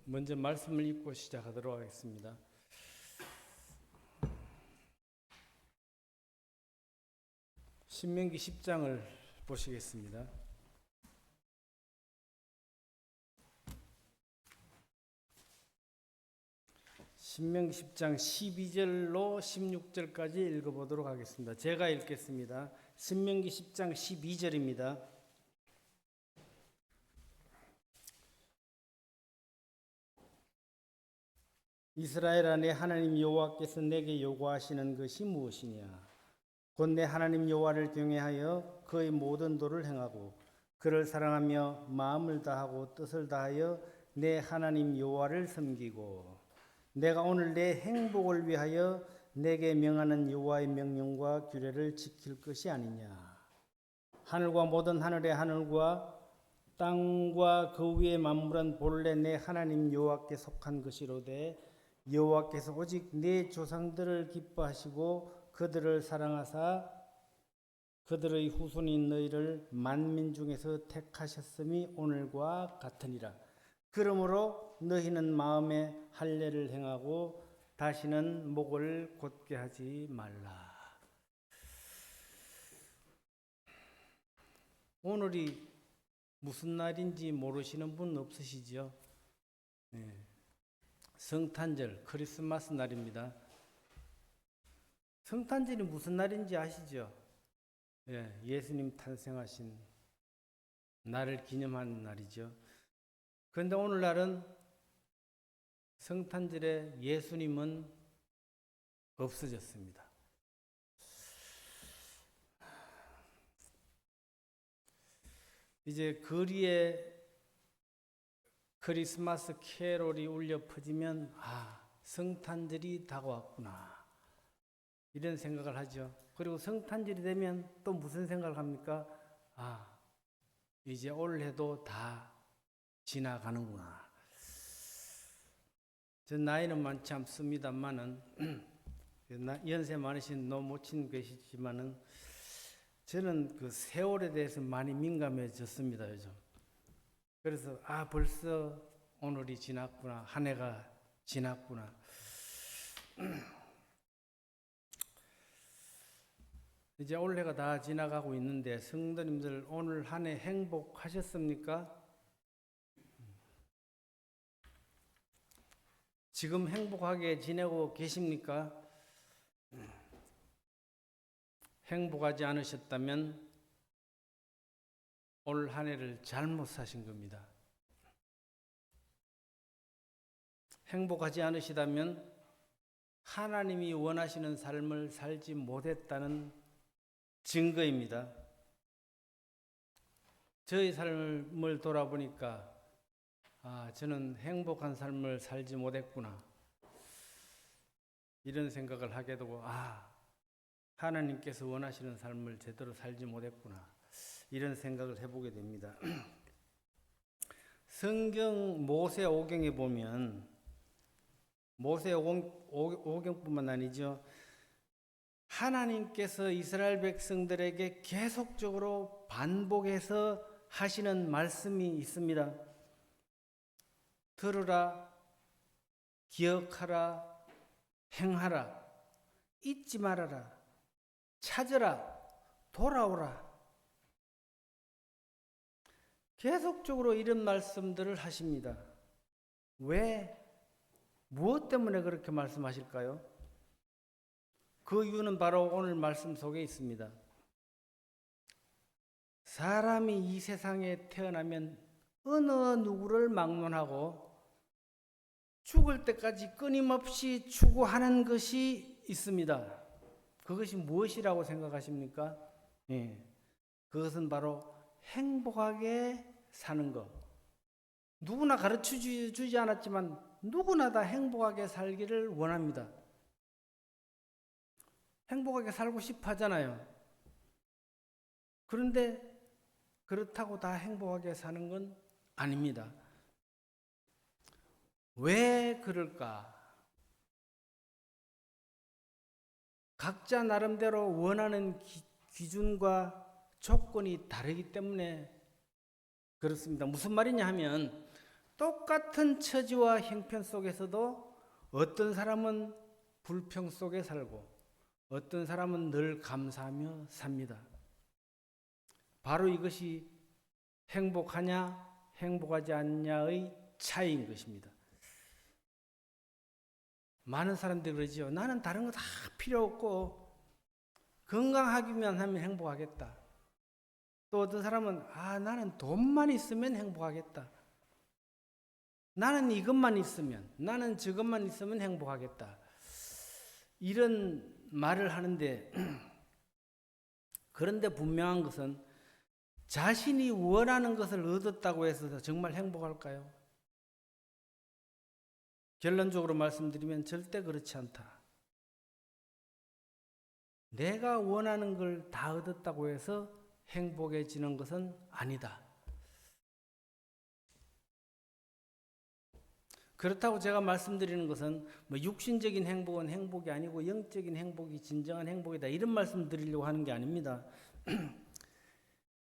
먼저 말씀을 읽고 시작하도록 하겠습니다. 신명기 10장을 보시겠습니다. 신명기 10장 12절로 16절까지 읽어보도록 하겠습니다. 제가 읽겠습니다. 신명기 10장 12절입니다. 이스라엘아, 내 하나님 여호와께서 내게 요구하시는 것이 무엇이냐? 곧 내 하나님 여호와를 경외하여 그의 모든 도를 행하고 그를 사랑하며 마음을 다하고 뜻을 다하여 내 하나님 여호와를 섬기고 내가 오늘 내 행복을 위하여 내게 명하는 여호와의 명령과 규례를 지킬 것이 아니냐? 하늘과 모든 하늘의 하늘과 땅과 그 위에 만물은 본래 내 하나님 여호와께 속한 것이로되 여호와께서 오직 내 조상들을 기뻐하시고 그들을 사랑하사 그들의 후손인 너희를 만민 중에서 택하셨음이 오늘과 같으니라. 그러므로 너희는 마음에 할례를 행하고 다시는 목을 곧게 하지 말라. 오늘이 무슨 날인지 모르시는 분 없으시죠? 네. 성탄절, 크리스마스 날입니다. 성탄절이 무슨 날인지 아시죠? 예, 예수님 탄생하신 날을 기념하는 날이죠. 그런데 오늘날은 성탄절에 예수님은 없어졌습니다. 이제 거리에 크리스마스 캐롤이 울려 퍼지면 성탄절이 다가왔구나 이런 생각을 하죠. 그리고 성탄절이 되면 또 무슨 생각을 합니까? 이제 올해도 다 지나가는구나. 전 나이는 많지 않습니다만은 연세 많으신 노모친 계시지만은 저는 그 세월에 대해서 많이 민감해졌습니다, 요즘. 그래서 벌써 오늘이 지났구나, 한 해가 지났구나. 이제 올해가 다 지나가고 있는데 성도님들 오늘 한 해 행복하셨습니까? 지금 행복하게 지내고 계십니까? 행복하지 않으셨다면 올 한 해를 잘못 사신 겁니다. 행복하지 않으시다면 하나님이 원하시는 삶을 살지 못했다는 증거입니다. 저의 삶을 돌아보니까 저는 행복한 삶을 살지 못했구나 이런 생각을 하게 되고 하나님께서 원하시는 삶을 제대로 살지 못했구나 이런 생각을 해보게 됩니다. 성경 모세오경에 보면 모세오경뿐만 아니죠. 하나님께서 이스라엘 백성들에게 계속적으로 반복해서 하시는 말씀이 있습니다. 들으라, 기억하라, 행하라, 잊지 말아라, 찾으라, 돌아오라. 계속적으로 이런 말씀들을 하십니다. 왜? 무엇 때문에 그렇게 말씀하실까요? 그 이유는 바로 오늘 말씀 속에 있습니다. 사람이 이 세상에 태어나면 어느 누구를 막론하고 죽을 때까지 끊임없이 추구하는 것이 있습니다. 그것이 무엇이라고 생각하십니까? 그것은 바로 행복하게 사는 것. 누구나 가르쳐 주지 않았지만 누구나 다 행복하게 살기를 원합니다. 행복하게 살고 싶어 하잖아요. 그런데 그렇다고 다 행복하게 사는 건 아닙니다. 왜 그럴까? 각자 나름대로 원하는 기준과 조건이 다르기 때문에 그렇습니다. 무슨 말이냐 하면 똑같은 처지와 형편 속에서도 어떤 사람은 불평 속에 살고 어떤 사람은 늘 감사하며 삽니다. 바로 이것이 행복하냐 행복하지 않냐의 차이인 것입니다. 많은 사람들이 그러지요. 나는 다른 거 다 필요 없고 건강하기만 하면 행복하겠다. 또 어떤 사람은 나는 돈만 있으면 행복하겠다. 나는 이것만 있으면, 나는 저것만 있으면 행복하겠다. 이런 말을 하는데 그런데 분명한 것은 자신이 원하는 것을 얻었다고 해서 정말 행복할까요? 결론적으로 말씀드리면 절대 그렇지 않다. 내가 원하는 걸 다 얻었다고 해서 행복해지는 것은 아니다. 그렇다고 제가 말씀드리는 것은 육신적인 행복은 행복이 아니고 영적인 행복이 진정한 행복이다. 이런 말씀 드리려고 하는 게 아닙니다.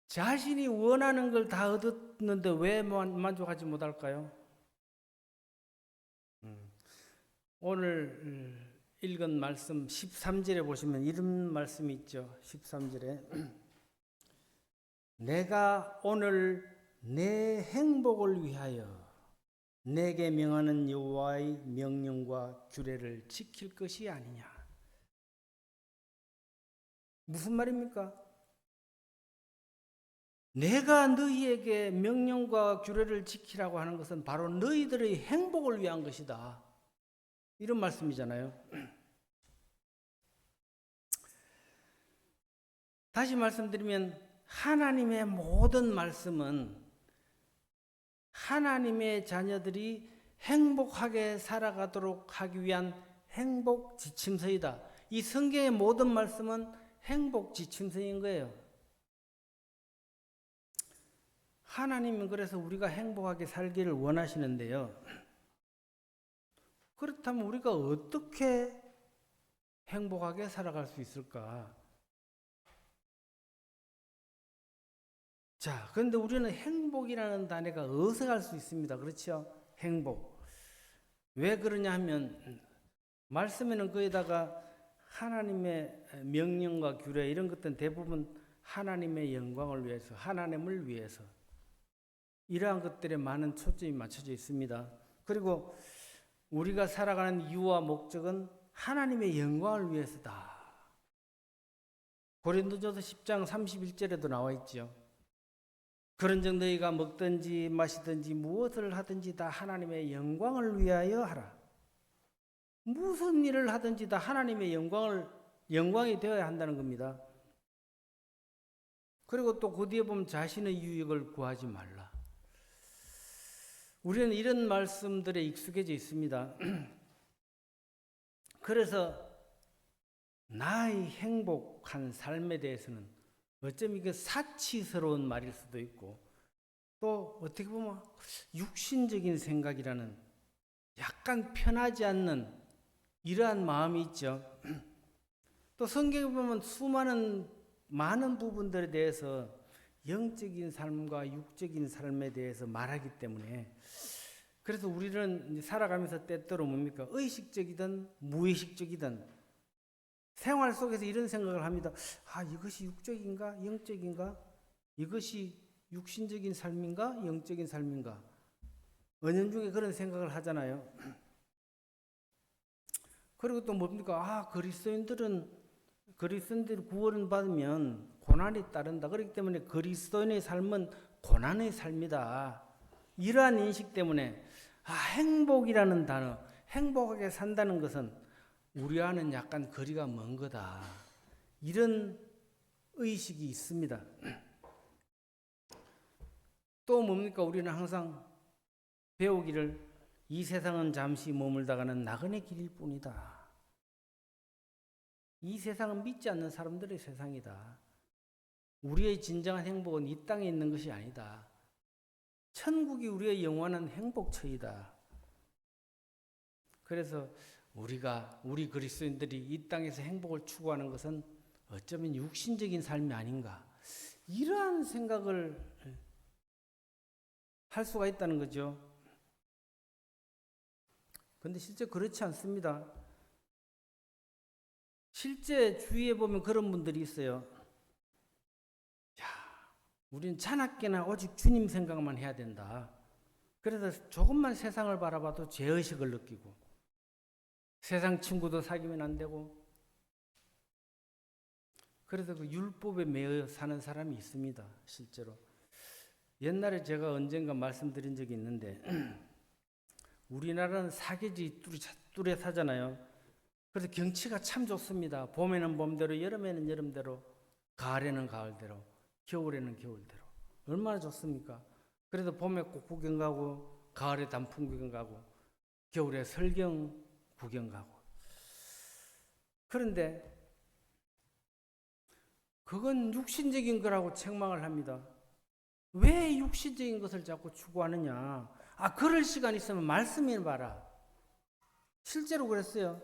자신이 원하는 걸 다 얻었는데 왜 만족하지 못할까요? 오늘 읽은 말씀 13절에 보시면 이런 말씀이 있죠. 13절에 내가 오늘 내 행복을 위하여 내게 명하는 여호와의 명령과 규례를 지킬 것이 아니냐. 무슨 말입니까? 내가 너희에게 명령과 규례를 지키라고 하는 것은 바로 너희들의 행복을 위한 것이다. 이런 말씀이잖아요. 다시 말씀드리면 하나님의 모든 말씀은 하나님의 자녀들이 행복하게 살아가도록 하기 위한 행복 지침서이다. 이 성경의 모든 말씀은 행복 지침서인 거예요. 하나님은 그래서 우리가 행복하게 살기를 원하시는데요. 그렇다면 우리가 어떻게 행복하게 살아갈 수 있을까? 자, 그런데 우리는 행복이라는 단어가 어색할 수 있습니다. 그렇죠? 행복. 왜 그러냐 하면 말씀에는 거기다가 하나님의 명령과 규례 이런 것들은 대부분 하나님의 영광을 위해서, 하나님을 위해서 이러한 것들에 많은 초점이 맞춰져 있습니다. 그리고 우리가 살아가는 이유와 목적은 하나님의 영광을 위해서다. 고린도전서 10장 31절에도 나와 있죠. 그런즉 너희가 먹든지 마시든지 무엇을 하든지 다 하나님의 영광을 위하여 하라. 무슨 일을 하든지 다 하나님의 영광이 되어야 한다는 겁니다. 그리고 또 그 뒤에 보면 자신의 유익을 구하지 말라. 우리는 이런 말씀들에 익숙해져 있습니다. 그래서 나의 행복한 삶에 대해서는 어쩌면 이게 사치스러운 말일 수도 있고 또 어떻게 보면 육신적인 생각이라는 약간 편하지 않는 이러한 마음이 있죠. 또 성경에 보면 많은 부분들에 대해서 영적인 삶과 육적인 삶에 대해서 말하기 때문에 그래서 우리는 살아가면서 때때로 뭡니까? 의식적이든 무의식적이든 생활 속에서 이런 생각을 합니다. 이것이 육적인가? 영적인가? 이것이 육신적인 삶인가? 영적인 삶인가? 은연중에 그런 생각을 하잖아요. 그리고 또 뭡니까? 그리스도인들이 구원을 받으면 고난이 따른다. 그렇기 때문에 그리스도인의 삶은 고난의 삶이다. 이러한 인식 때문에 행복이라는 단어, 행복하게 산다는 것은 우리와는 약간 거리가 먼 거다. 이런 의식이 있습니다. 또 뭡니까? 우리는 항상 배우기를 이 세상은 잠시 머물다가는 나그네 길일 뿐이다. 이 세상은 믿지 않는 사람들의 세상이다. 우리의 진정한 행복은 이 땅에 있는 것이 아니다. 천국이 우리의 영원한 행복처이다. 그래서 우리 그리스도인들이 이 땅에서 행복을 추구하는 것은 어쩌면 육신적인 삶이 아닌가. 이러한 생각을 할 수가 있다는 거죠. 근데 실제 그렇지 않습니다. 실제 주위에 보면 그런 분들이 있어요. 야, 우린 자나깨나 오직 주님 생각만 해야 된다. 그래서 조금만 세상을 바라봐도 죄의식을 느끼고 세상 친구도 사귀면 안 되고 그래서 그 율법에 매여 사는 사람이 있습니다. 실제로. 옛날에 제가 언젠가 말씀드린 적이 있는데 우리나라는 사계지 뚜렷하잖아요. 그래서 경치가 참 좋습니다. 봄에는 봄대로, 여름에는 여름대로, 가을에는 가을대로, 겨울에는 겨울대로. 얼마나 좋습니까? 그래서 봄에 꽃 구경 가고, 가을에 단풍 구경 가고, 겨울에 설경 구경 가고. 그런데 그건 육신적인 거라고 책망을 합니다. 왜 육신적인 것을 자꾸 추구하느냐? 아, 그럴 시간 있으면 말씀해 봐라. 실제로 그랬어요.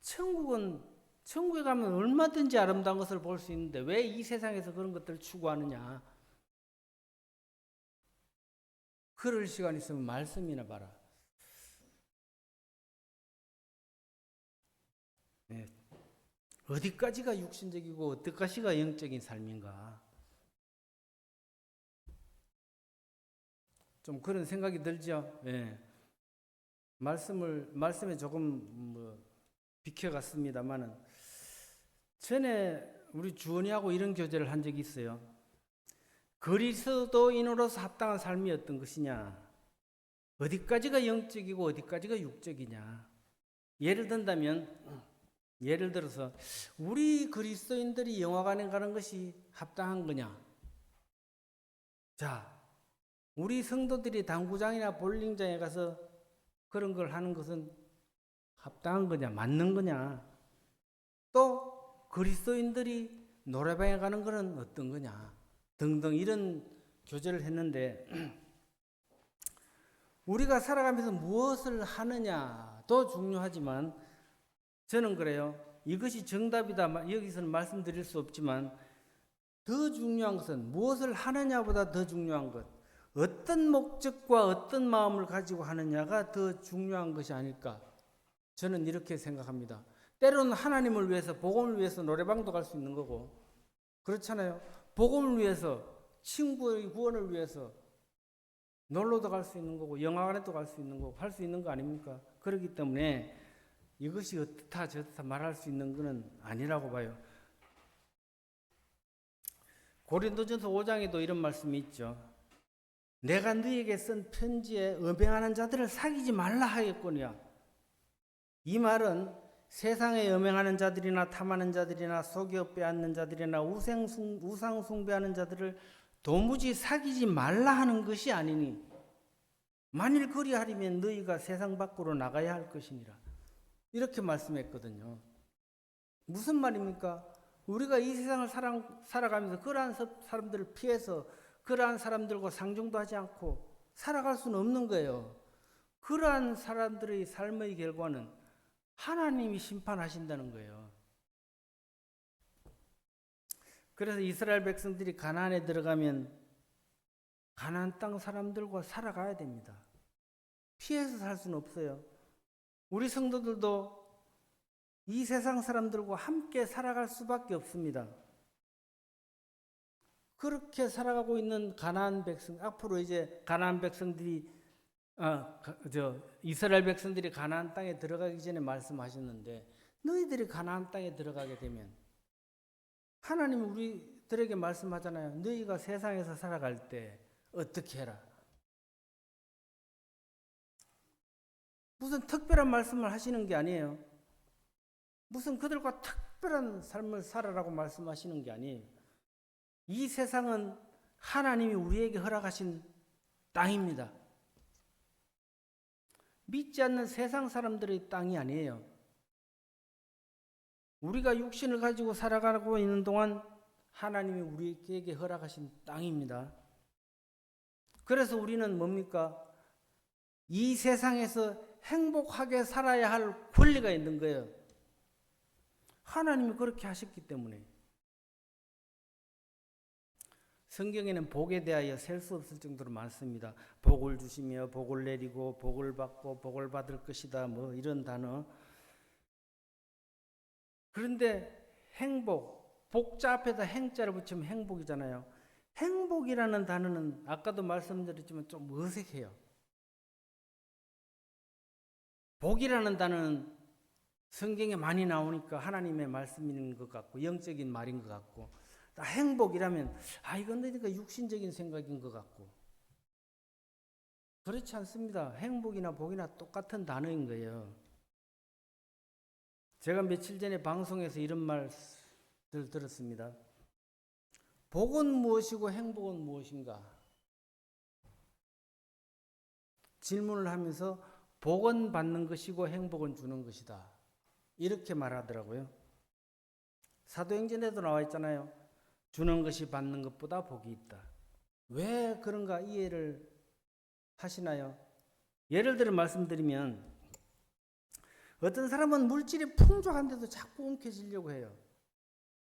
천국에 가면 얼마든지 아름다운 것을 볼 수 있는데 왜 이 세상에서 그런 것들을 추구하느냐? 그럴 시간 있으면 말씀이나 봐라. 네. 어디까지가 육신적이고 어디까지가 영적인 삶인가? 좀 그런 생각이 들죠. 네. 말씀에 조금 비켜갔습니다만은 전에 우리 주원이하고 이런 교제를 한 적이 있어요. 그리스도인으로서 합당한 삶이 어떤 것이냐? 어디까지가 영적이고 어디까지가 육적이냐? 예를 들어서 우리 그리스도인들이 영화관에 가는 것이 합당한 거냐? 자, 우리 성도들이 당구장이나 볼링장에 가서 그런 걸 하는 것은 합당한 거냐? 맞는 거냐? 또 그리스도인들이 노래방에 가는 것은 어떤 거냐? 등등 이런 교제를 했는데 우리가 살아가면서 무엇을 하느냐도 중요하지만 저는 그래요. 이것이 정답이다. 여기서는 말씀드릴 수 없지만 더 중요한 것은 무엇을 하느냐보다 더 중요한 것. 어떤 목적과 어떤 마음을 가지고 하느냐가 더 중요한 것이 아닐까. 저는 이렇게 생각합니다. 때로는 하나님을 위해서, 복음을 위해서 노래방도 갈 수 있는 거고 그렇잖아요. 복음을 위해서, 친구의 구원을 위해서 놀러도 갈 수 있는 거고 영화관에도 갈 수 있는 거고 할 수 있는 거 아닙니까? 그렇기 때문에 이것이 어떻다 저렇다 말할 수 있는 것은 아니라고 봐요. 고린도전서 5장에도 이런 말씀이 있죠. 내가 너에게 쓴 편지에 음행하는 자들을 사귀지 말라 하였거니와. 이 말은 세상에 음행하는 자들이나 탐하는 자들이나 속여 빼앗는 자들이나 우상 숭배하는 자들을 도무지 사귀지 말라 하는 것이 아니니 만일 그리하려면 너희가 세상 밖으로 나가야 할 것이니라. 이렇게 말씀했거든요. 무슨 말입니까? 우리가 이 세상을 살아가면서 그러한 사람들을 피해서 그러한 사람들과 상종도 하지 않고 살아갈 수는 없는 거예요. 그러한 사람들의 삶의 결과는 하나님이 심판하신다는 거예요. 그래서 이스라엘 백성들이 가나안에 들어가면 가나안 땅 사람들과 살아가야 됩니다. 피해서 살 수는 없어요. 우리 성도들도 이 세상 사람들과 함께 살아갈 수밖에 없습니다. 그렇게 살아가고 있는 가나안 백성, 앞으로 이제 가나안 백성들이 이스라엘 백성들이 가나안 땅에 들어가기 전에 말씀하셨는데 너희들이 가나안 땅에 들어가게 되면 하나님이 우리들에게 말씀하잖아요. 너희가 세상에서 살아갈 때 어떻게 해라. 무슨 특별한 말씀을 하시는 게 아니에요. 무슨 그들과 특별한 삶을 살아라고 말씀하시는 게 아니에요. 이 세상은 하나님이 우리에게 허락하신 땅입니다. 믿지 않는 세상 사람들의 땅이 아니에요. 우리가 육신을 가지고 살아가고 있는 동안 하나님이 우리에게 허락하신 땅입니다. 그래서 우리는 뭡니까? 이 세상에서 행복하게 살아야 할 권리가 있는 거예요. 하나님이 그렇게 하셨기 때문에. 성경에는 복에 대하여 셀 수 없을 정도로 많습니다. 복을 주시며 복을 내리고 복을 받고 복을 받을 것이다. 뭐 이런 단어. 그런데 행복, 복자 앞에다 행자를 붙이면 행복이잖아요. 행복이라는 단어는 아까도 말씀드렸지만 좀 어색해요. 복이라는 단어는 성경에 많이 나오니까 하나님의 말씀인 것 같고 영적인 말인 것 같고, 행복이라면 이건 그러니까 육신적인 생각인 것 같고, 그렇지 않습니다. 행복이나 복이나 똑같은 단어인 거예요. 제가 며칠 전에 방송에서 이런 말을 들었습니다. 복은 무엇이고 행복은 무엇인가? 질문을 하면서 복은 받는 것이고 행복은 주는 것이다. 이렇게 말하더라고요. 사도행전에도 나와 있잖아요. 주는 것이 받는 것보다 복이 있다. 왜 그런가 이해를 하시나요? 예를 들어 말씀드리면, 어떤 사람은 물질이 풍족한데도 자꾸 움켜쥐려고 해요.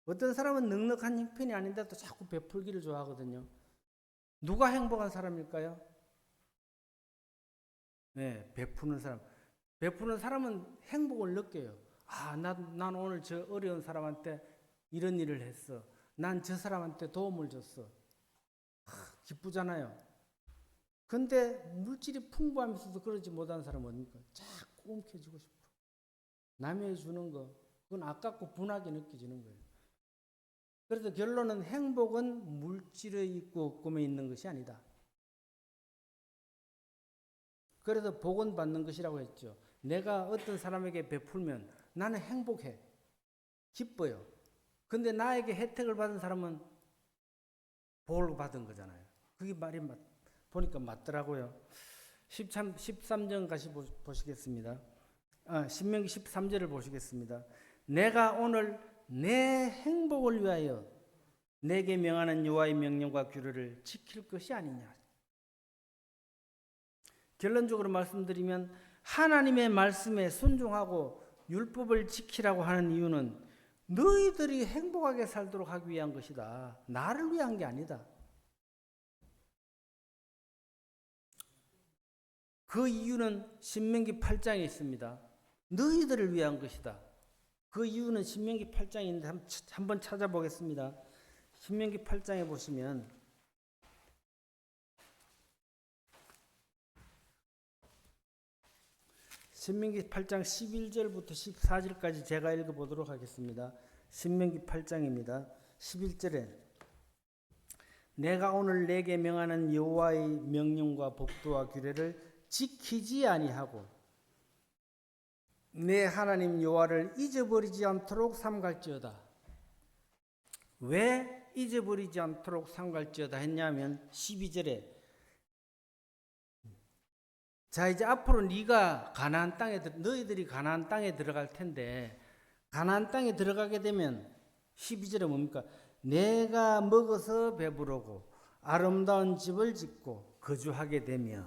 어떤 사람은 넉넉한 형편이 아닌데도 자꾸 베풀기를 좋아하거든요. 누가 행복한 사람일까요? 네, 베푸는 사람. 베푸는 사람은 행복을 느껴요. 난 오늘 저 어려운 사람한테 이런 일을 했어. 난 저 사람한테 도움을 줬어. 기쁘잖아요. 근데 물질이 풍부하면서도 그러지 못한 사람은 뭡니까? 자꾸 움켜쥐고 싶어. 남이 주는 거, 그건 아깝고 분하게 느껴지는 거예요. 그래서 결론은 행복은 물질에 있고 꿈에 있는 것이 아니다. 그래서 복은 받는 것이라고 했죠. 내가 어떤 사람에게 베풀면 나는 행복해. 기뻐요. 근데 나에게 혜택을 받은 사람은 복을 받은 거잖아요. 그게 말이 보니까 맞더라고요. 13절 같이 보시겠습니다. 신명기 13절을 보시겠습니다. 내가 오늘 내 행복을 위하여 내게 명하는 여호와의 명령과 규례를 지킬 것이 아니냐. 결론적으로 말씀드리면 하나님의 말씀에 순종하고 율법을 지키라고 하는 이유는 너희들이 행복하게 살도록 하기 위한 것이다. 나를 위한 게 아니다. 그 이유는 신명기 8장에 있습니다. 너희들을 위한 것이다. 그 이유는 신명기 8장에 있는데 한번 찾아보겠습니다. 신명기 8장에 보시면 신명기 8장 11절부터 14절까지 제가 읽어보도록 하겠습니다. 신명기 8장입니다. 11절에 내가 오늘 내게 명하는 여호와의 명령과 법도와 규례를 지키지 아니하고 내 하나님 여호와를 잊어버리지 않도록 삼갈지어다. 왜 잊어버리지 않도록 삼갈지어다 했냐면 12절에 자 이제 앞으로 너희들이 가나안 땅에 들어갈 텐데, 가나안 땅에 들어가게 되면 12절에 뭡니까? 내가 먹어서 배부르고 아름다운 집을 짓고 거주하게 되며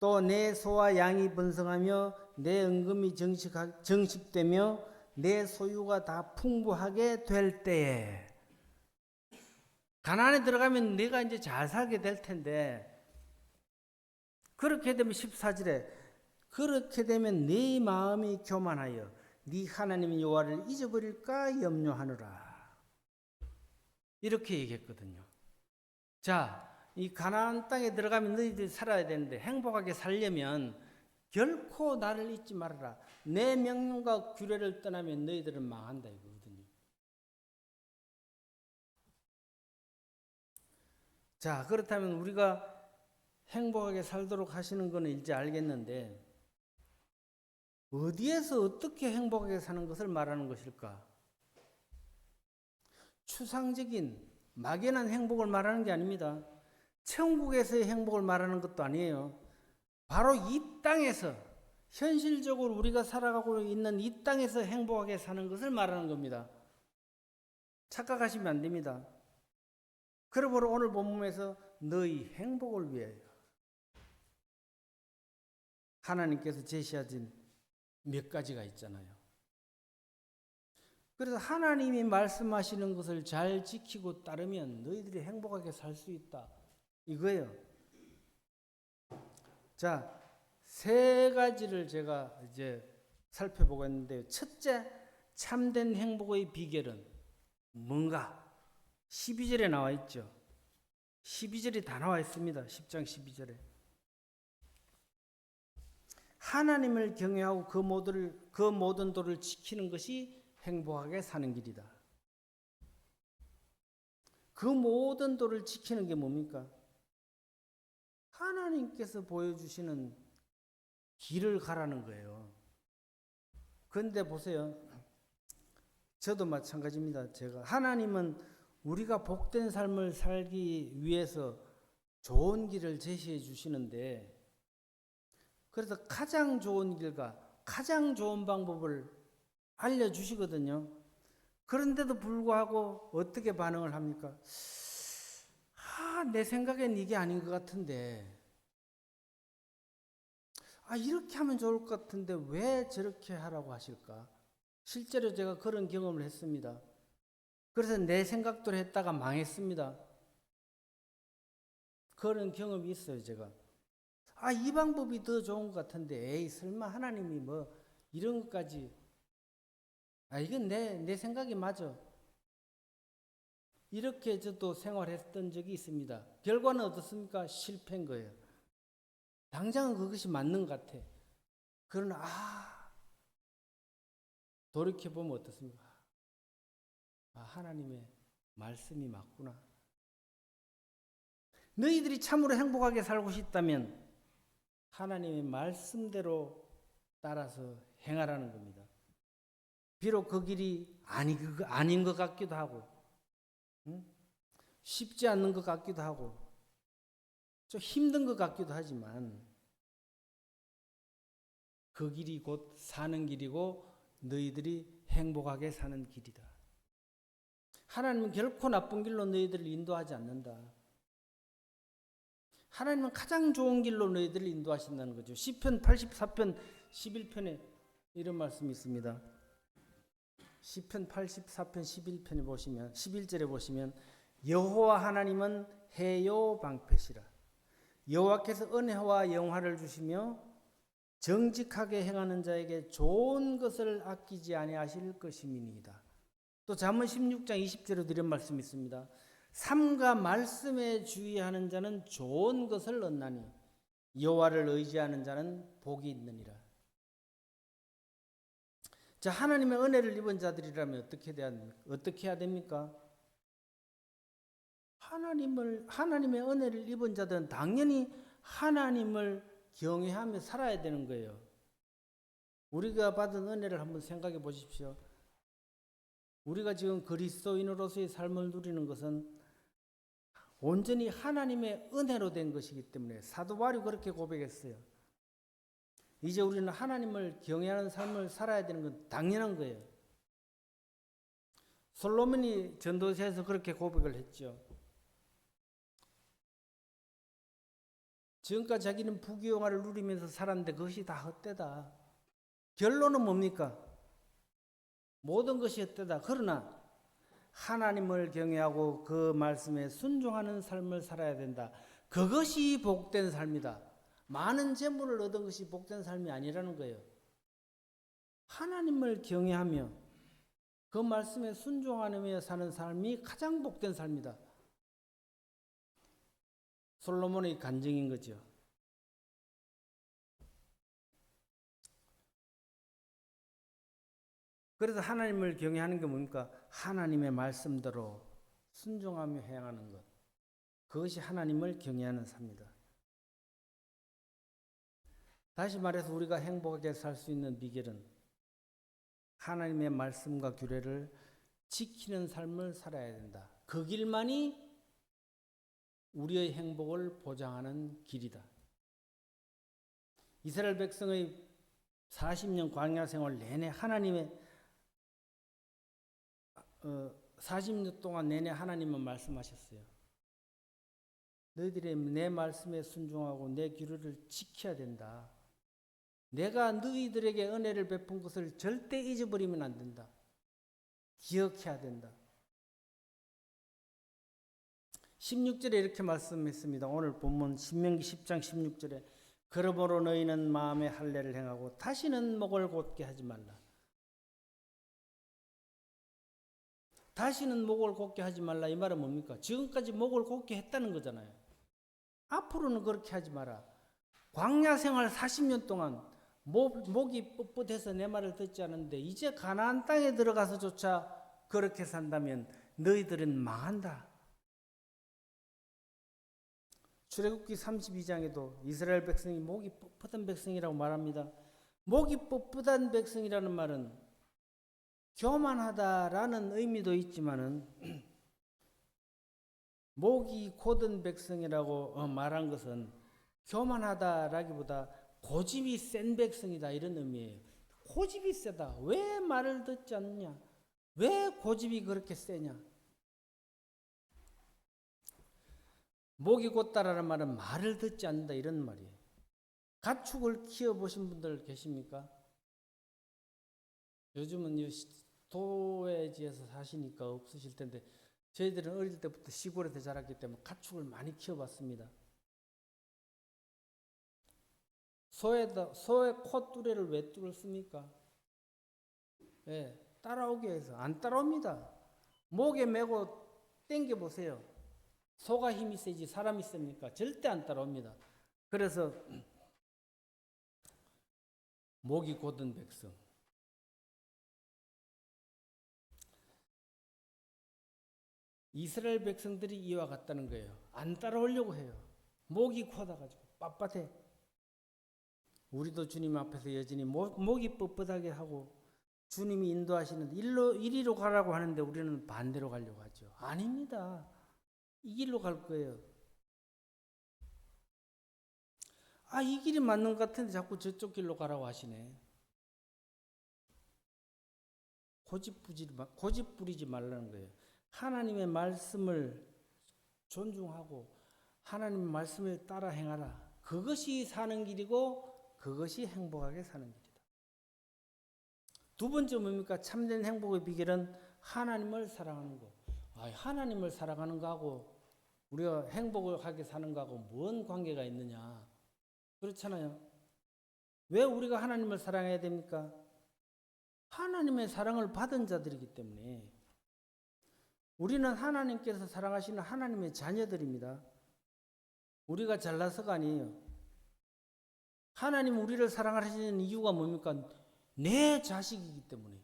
또 내 소와 양이 번성하며 내 은금이 정식되며 내 소유가 다 풍부하게 될 때에, 가나안에 들어가면 내가 이제 잘 살게 될 텐데, 그렇게 되면 14절에 그렇게 되면 네 마음이 교만하여 네 하나님 여호와를 잊어버릴까 염려하노라. 이렇게 얘기했거든요. 자, 이 가나안 땅에 들어가면 너희들이 살아야 되는데 행복하게 살려면 결코 나를 잊지 말아라. 내 명령과 규례를 떠나면 너희들은 망한다 이거거든요. 자, 그렇다면 우리가 행복하게 살도록 하시는 것은 이제 알겠는데, 어디에서 어떻게 행복하게 사는 것을 말하는 것일까? 추상적인 막연한 행복을 말하는 게 아닙니다. 천국에서의 행복을 말하는 것도 아니에요. 바로 이 땅에서, 현실적으로 우리가 살아가고 있는 이 땅에서 행복하게 사는 것을 말하는 겁니다. 착각하시면 안 됩니다. 그러므로 오늘 본문에서 너희 행복을 위하여 하나님께서 제시하신 몇 가지가 있잖아요. 그래서 하나님이 말씀하시는 것을 잘 지키고 따르면 너희들이 행복하게 살 수 있다. 이거예요. 자, 세 가지를 제가 이제 살펴보겠는데요. 첫째, 참된 행복의 비결은 뭔가? 12절에 나와 있죠. 12절이 다 나와 있습니다. 10장 12절에. 하나님을 경외하고 그 모든 도를 지키는 것이 행복하게 사는 길이다. 그 모든 도를 지키는 게 뭡니까? 하나님께서 보여주시는 길을 가라는 거예요. 그런데 보세요. 저도 마찬가지입니다. 하나님은 우리가 복된 삶을 살기 위해서 좋은 길을 제시해 주시는데, 그래서 가장 좋은 길과 가장 좋은 방법을 알려주시거든요. 그런데도 불구하고 어떻게 반응을 합니까? 내 생각엔 이게 아닌 것 같은데, 이렇게 하면 좋을 것 같은데 왜 저렇게 하라고 하실까? 실제로 제가 그런 경험을 했습니다. 그래서 내 생각대로 했다가 망했습니다. 그런 경험이 있어요, 제가. 이 방법이 더 좋은 것 같은데, 에이, 설마 하나님이 뭐 이런 것까지. 이건 내 생각이 맞아. 이렇게 저도 생활했던 적이 있습니다. 결과는 어떻습니까? 실패인 거예요. 당장은 그것이 맞는 것 같아. 그러나 돌이켜보면 어떻습니까? 하나님의 말씀이 맞구나. 너희들이 참으로 행복하게 살고 싶다면 하나님의 말씀대로 따라서 행하라는 겁니다. 비록 그 길이 아닌 것 같기도 하고, 쉽지 않는 것 같기도 하고, 좀 힘든 것 같기도 하지만 그 길이 곧 사는 길이고 너희들이 행복하게 사는 길이다. 하나님은 결코 나쁜 길로 너희들을 인도하지 않는다. 하나님은 가장 좋은 길로 너희들을 인도하신다는 거죠. 시편 84편 11편에 이런 말씀이 있습니다. 시편 84편 11편에 보시면 11절에 보시면 여호와 하나님은 해요 방패시라. 여호와께서 은혜와 영화를 주시며 정직하게 행하는 자에게 좋은 것을 아끼지 아니하실 것임이니이다. 또 잠언 16장 20절에도 이런 말씀이 있습니다. 삼가 말씀에 주의하는 자는 좋은 것을 얻나니 여호와를 의지하는 자는 복이 있느니라. 자, 하나님의 은혜를 입은 자들이라면 어떻게 해야 됩니까? 하나님의 은혜를 입은 자들은 당연히 하나님을 경외하며 살아야 되는 거예요. 우리가 받은 은혜를 한번 생각해 보십시오. 우리가 지금 그리스도인으로서의 삶을 누리는 것은 온전히 하나님의 은혜로 된 것이기 때문에 사도 바울이 그렇게 고백했어요. 이제 우리는 하나님을 경외하는 삶을 살아야 되는 건 당연한 거예요. 솔로몬이 전도서에서 그렇게 고백을 했죠. 지금까지 자기는 부귀영화를 누리면서 살았는데 그것이 다 헛되다. 결론은 뭡니까? 모든 것이 헛되다. 그러나 하나님을 경외하고 그 말씀에 순종하는 삶을 살아야 된다. 그것이 복된 삶이다. 많은 재물을 얻은 것이 복된 삶이 아니라는 거예요. 하나님을 경외하며 그 말씀에 순종하며 사는 삶이 가장 복된 삶이다. 솔로몬의 간증인 거죠. 그래서 하나님을 경외하는 게 뭡니까? 하나님의 말씀대로 순종하며 행하는 것. 그것이 하나님을 경외하는 삶이다. 다시 말해서 우리가 행복하게 살 수 있는 비결은 하나님의 말씀과 규례를 지키는 삶을 살아야 된다. 그 길만이 우리의 행복을 보장하는 길이다. 이스라엘 백성의 40년 광야 생활 내내 40년 동안 내내 하나님은 말씀하셨어요. 너희들이 내 말씀에 순종하고 내 규례를 지켜야 된다. 내가 너희들에게 은혜를 베푼 것을 절대 잊어버리면 안 된다. 기억해야 된다. 16절에 이렇게 말씀했습니다. 오늘 본문 신명기 10장 16절에 그러므로 너희는 마음에 할례를 행하고 다시는 목을 곧게 하지 말라. 다시는 목을 곧게 하지 말라. 이 말은 뭡니까? 지금까지 목을 곧게 했다는 거잖아요. 앞으로는 그렇게 하지 마라. 광야 생활 40년 동안 목이 뻣뻣해서 내 말을 듣지 않는데 이제 가나안 땅에 들어가서조차 그렇게 산다면 너희들은 망한다. 출애굽기 32장에도 이스라엘 백성이 목이 뻣뻣한 백성이라고 말합니다. 목이 뻣뻣한 백성이라는 말은 교만하다라는 의미도 있지만은 목이 곧은 백성이라고 말한 것은 교만하다라기보다 고집이 센 백성이다 이런 의미예요. 고집이 세다. 왜 말을 듣지 않느냐? 왜 고집이 그렇게 세냐? 목이 곧다라는 말은 말을 듣지 않는다 이런 말이에요. 가축을 키워보신 분들 계십니까? 요즘은 도회지에서 사시니까 없으실 텐데 저희들은 어릴 때부터 시골에서 자랐기 때문에 가축을 많이 키워봤습니다. 소의 콧뚜레를 왜 뚫었습니까? 예, 따라오기 위해서. 안 따라옵니다. 목에 메고 당겨보세요. 소가 힘이 세지 사람이 셉니까? 절대 안 따라옵니다. 그래서 목이 곧은 백성. 이스라엘 백성들이 이와 같다는 거예요. 안 따라오려고 해요. 목이 고다가지고 빳빳해. 우리도 주님 앞에서 여전히 목이 뻣뻣하게 하고 주님이 인도하시는 이리로 가라고 하는데 우리는 반대로 가려고 하죠. 아닙니다. 이 길로 갈 거예요. 이 길이 맞는 것 같은데 자꾸 저쪽 길로 가라고 하시네. 고집 부리지 말라는 거예요. 하나님의 말씀을 존중하고 하나님의 말씀을 따라 행하라. 그것이 사는 길이고 그것이 행복하게 사는 길이다. 두 번째 뭡니까? 참된 행복의 비결은 하나님을 사랑하는 거. 하나님을 사랑하는 거하고 우리가 행복하게 사는 거하고 뭔 관계가 있느냐? 그렇잖아요. 왜 우리가 하나님을 사랑해야 됩니까? 하나님의 사랑을 받은 자들이기 때문에. 우리는 하나님께서 사랑하시는 하나님의 자녀들입니다. 우리가 잘나서가 아니에요. 하나님 우리를 사랑하시는 이유가 뭡니까? 내 자식이기 때문에.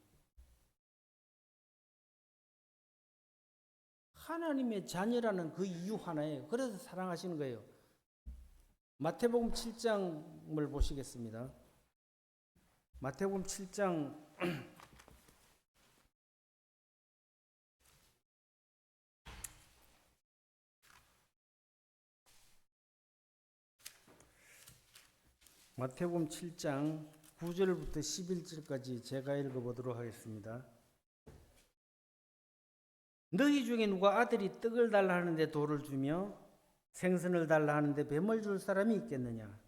하나님의 자녀라는 그 이유 하나예요. 그래서 사랑하시는 거예요. 마태복음 7장을 보시겠습니다. 마태복음 7장 9절부터 11절까지 제가 읽어보도록 하겠습니다. 너희 중에 누가 아들이 떡을 달라 하는데 돌을 주며 생선을 달라 하는데 뱀을 줄 사람이 있겠느냐?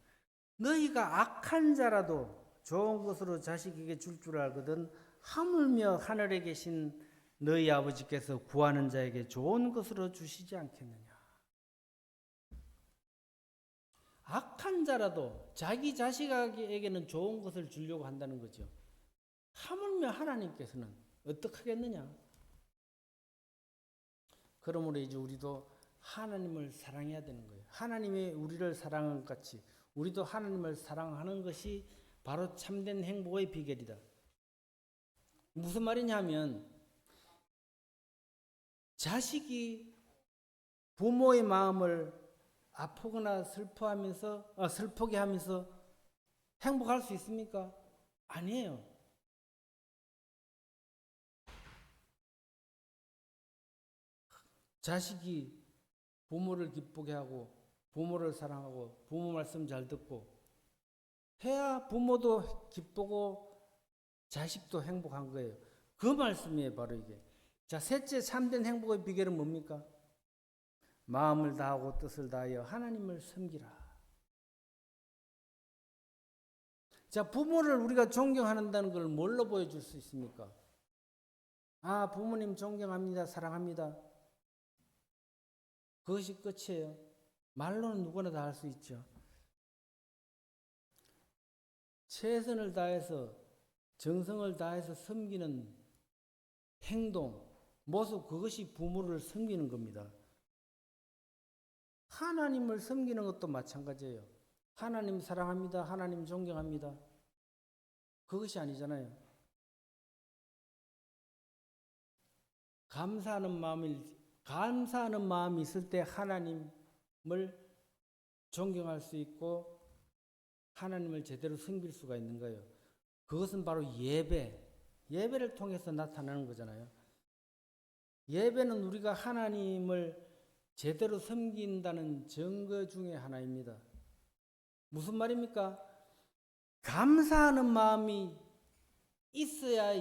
너희가 악한 자라도 좋은 것으로 자식에게 줄 줄 알거든 하물며 하늘에 계신 너희 아버지께서 구하는 자에게 좋은 것으로 주시지 않겠느냐? 악한 자라도 자기 자식에게는 좋은 것을 주려고 한다는 거죠. 하물며 하나님께서는 어떻게 하겠느냐? 그러므로 이제 우리도 하나님을 사랑해야 되는 거예요. 하나님이 우리를 사랑한 것 같이 우리도 하나님을 사랑하는 것이 바로 참된 행복의 비결이다. 무슨 말이냐면 자식이 부모의 마음을 아프거나 슬프게 하면서 행복할 수 있습니까? 아니에요. 자식이 부모를 기쁘게 하고 부모를 사랑하고 부모 말씀 잘 듣고 해야 부모도 기쁘고 자식도 행복한 거예요. 그 말씀이에요, 바로 이게. 자, 셋째 참된 행복의 비결은 뭡니까? 마음을 다하고 뜻을 다하여 하나님을 섬기라. 자, 부모를 우리가 존경한다는 걸 뭘로 보여줄 수 있습니까? 아, 부모님 존경합니다. 사랑합니다. 그것이 끝이에요. 말로는 누구나 다 할 수 있죠. 최선을 다해서 정성을 다해서 섬기는 행동, 모습, 그것이 부모를 섬기는 겁니다. 하나님을 섬기는 것도 마찬가지예요. 하나님 사랑합니다. 하나님 존경합니다. 그것이 아니잖아요. 감사하는 마음이 있을 때 하나님을 존경할 수 있고 하나님을 제대로 섬길 수가 있는 거예요. 그것은 바로 예배를 통해서 나타나는 거잖아요. 예배는 우리가 하나님을 제대로 섬긴다는 증거 중에 하나입니다. 무슨 말입니까? 감사하는 마음이 있어야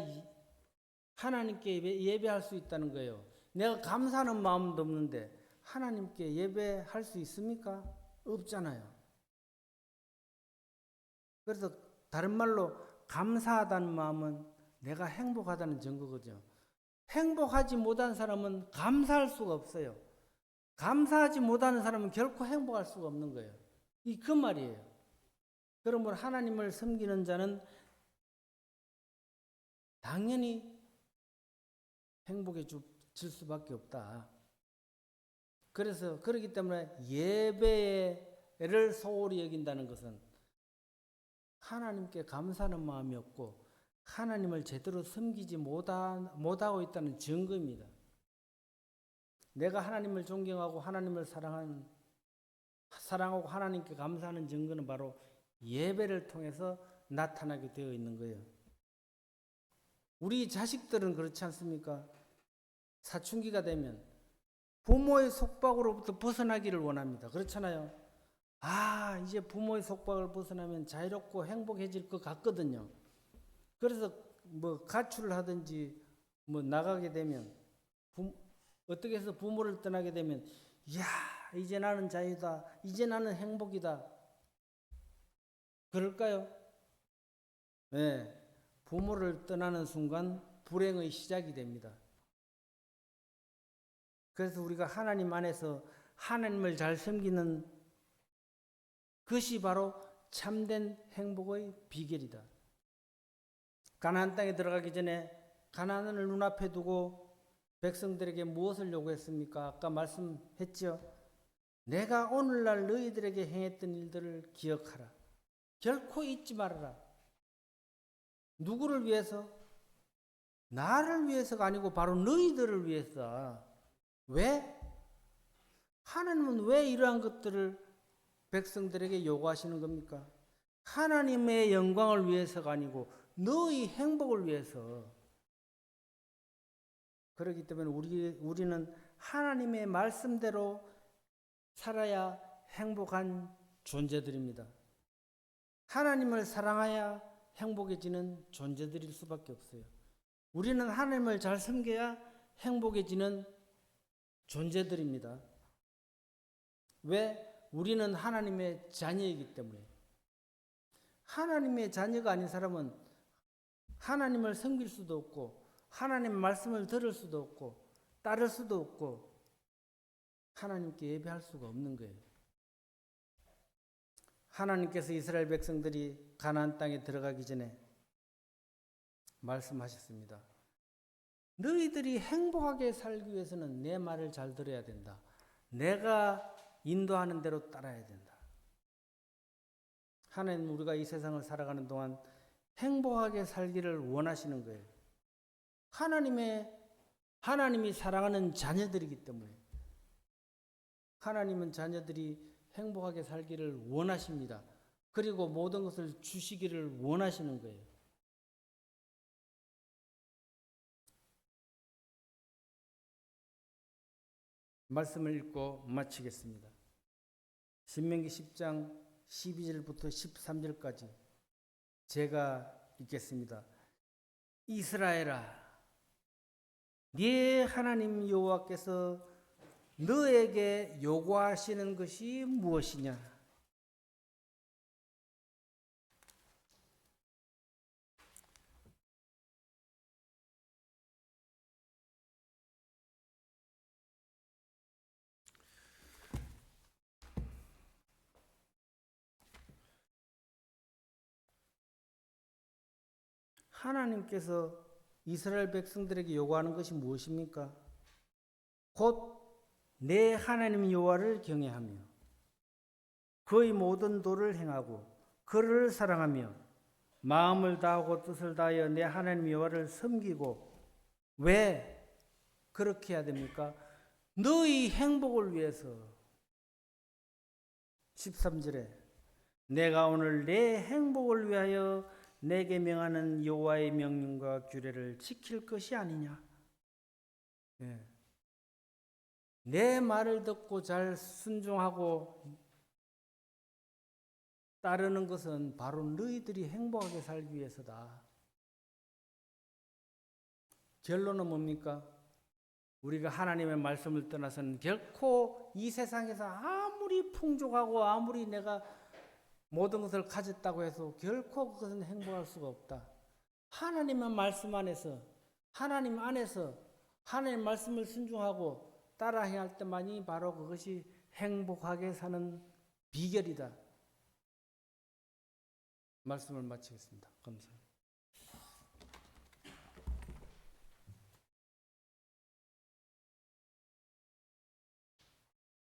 하나님께 예배할 수 있다는 거예요. 내가 감사하는 마음도 없는데 하나님께 예배할 수 있습니까? 없잖아요. 그래서 다른 말로 감사하다는 마음은 내가 행복하다는 증거거든요. 행복하지 못한 사람은 감사할 수가 없어요. 감사하지 못하는 사람은 결코 행복할 수가 없는 거예요. 그 말이에요. 그러므로 하나님을 섬기는 자는 당연히 행복해질 수밖에 없다. 그래서 그렇기 때문에 예배를 소홀히 여긴다는 것은 하나님께 감사하는 마음이 없고 하나님을 제대로 섬기지 못하고 있다는 증거입니다. 내가 하나님을 존경하고 하나님을 사랑하고 하나님께 감사하는 증거는 바로 예배를 통해서 나타나게 되어 있는 거예요. 우리 자식들은 그렇지 않습니까? 사춘기가 되면 부모의 속박으로부터 벗어나기를 원합니다. 그렇잖아요. 아, 이제 부모의 속박을 벗어나면 자유롭고 행복해질 것 같거든요. 그래서 뭐 가출을 하든지 뭐 나가게 되면 어떻게 해서 부모를 떠나게 되면 이야, 이제 나는 자유다. 이제 나는 행복이다. 그럴까요? 네. 부모를 떠나는 순간 불행의 시작이 됩니다. 그래서 우리가 하나님 안에서 하나님을 잘 섬기는 것이 바로 참된 행복의 비결이다. 가나안 땅에 들어가기 전에 가나안을 눈앞에 두고 백성들에게 무엇을 요구했습니까? 아까 말씀했죠. 내가 오늘날 너희들에게 행했던 일들을 기억하라. 결코 잊지 말아라. 누구를 위해서? 나를 위해서가 아니고 바로 너희들을 위해서. 왜? 하나님은 왜 이러한 것들을 백성들에게 요구하시는 겁니까? 하나님의 영광을 위해서가 아니고 너희 행복을 위해서. 그렇기 때문에 우리는 하나님의 말씀대로 살아야 행복한 존재들입니다. 하나님을 사랑해야 행복해지는 존재들일 수밖에 없어요. 우리는 하나님을 잘 섬겨야 행복해지는 존재들입니다. 왜? 우리는 하나님의 자녀이기 때문에. 하나님의 자녀가 아닌 사람은 하나님을 섬길 수도 없고 하나님의 말씀을 들을 수도 없고 따를 수도 없고 하나님께 예배할 수가 없는 거예요. 하나님께서 이스라엘 백성들이 가나안 땅에 들어가기 전에 말씀하셨습니다. 너희들이 행복하게 살기 위해서는 내 말을 잘 들어야 된다. 내가 인도하는 대로 따라야 된다. 하나님, 우리가 이 세상을 살아가는 동안 행복하게 살기를 원하시는 거예요. 하나님이 사랑하는 자녀들이기 때문에 하나님은 자녀들이 행복하게 살기를 원하십니다. 그리고 모든 것을 주시기를 원하시는 거예요. 말씀을 읽고 마치겠습니다. 신명기 10장 12절부터 13절까지 제가 읽겠습니다. 이스라엘아, 네 하나님 여호와께서 너에게 요구하시는 것이 무엇이냐? 하나님께서 이스라엘 백성들에게 요구하는 것이 무엇입니까? 곧 내 하나님 여호와를 경외하며 그의 모든 도를 행하고 그를 사랑하며 마음을 다하고 뜻을 다하여 내 하나님 여호와를 섬기고. 왜 그렇게 해야 됩니까? 너희 행복을 위해서. 13절에 내가 오늘 내 행복을 위하여 내게 명하는 여호와의 명령과 규례를 지킬 것이 아니냐. 네. 내 말을 듣고 잘 순종하고 따르는 것은 바로 너희들이 행복하게 살기 위해서다. 결론은 뭡니까? 우리가 하나님의 말씀을 떠나서는 결코 이 세상에서 아무리 풍족하고 아무리 내가 모든 것을 가졌다고 해서 결코 그것은 행복할 수가 없다. 하나님의 말씀 안에서, 하나님 안에서 하나님의 말씀을 순종하고 따라 행할 때만이 바로 그것이 행복하게 사는 비결이다. 말씀을 마치겠습니다. 감사합니다.